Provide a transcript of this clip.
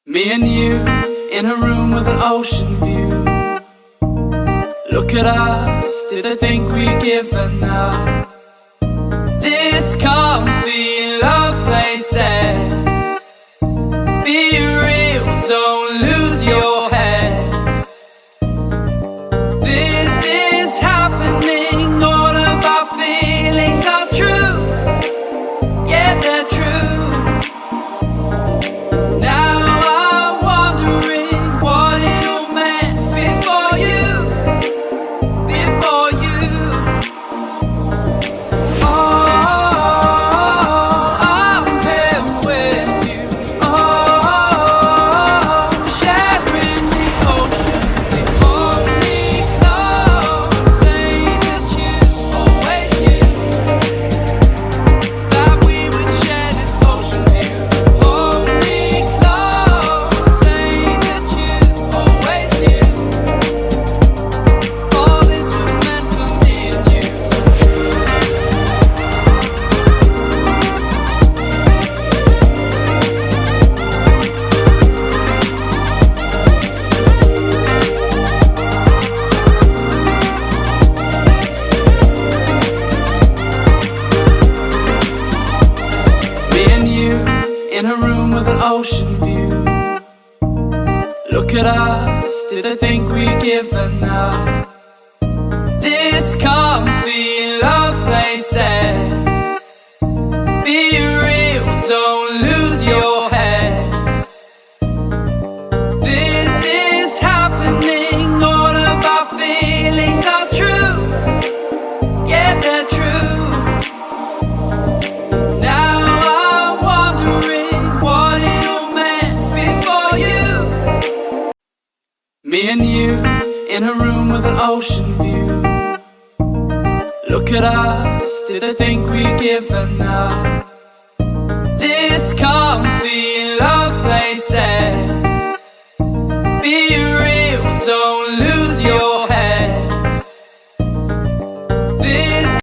Me and you in a room with an ocean view. Look at us, did they think we'd given up? This can't be love, they said. Be real, don't lose your head. This is happening, all of our feelings are true. Yeah, they're true. Now I'm wondering what it all meant before you. Oh, I'm here with you. Oh, sharing the ocean. They hold me close, say that you always knew that we would share this ocean view. Hold me close, say that you always knew all this was meant for me and you. Me and you in a room with an ocean view. Look at us, did they think we'd given up? This can't be love, they said. Be real, don't lose your head. This is happening, all of our feelings are true. Yeah, they're true. Now I'm wondering what it all meant before you. Me and you in a room with an ocean view. Look at us, did they think we'd given up? This can't be love, they said. Be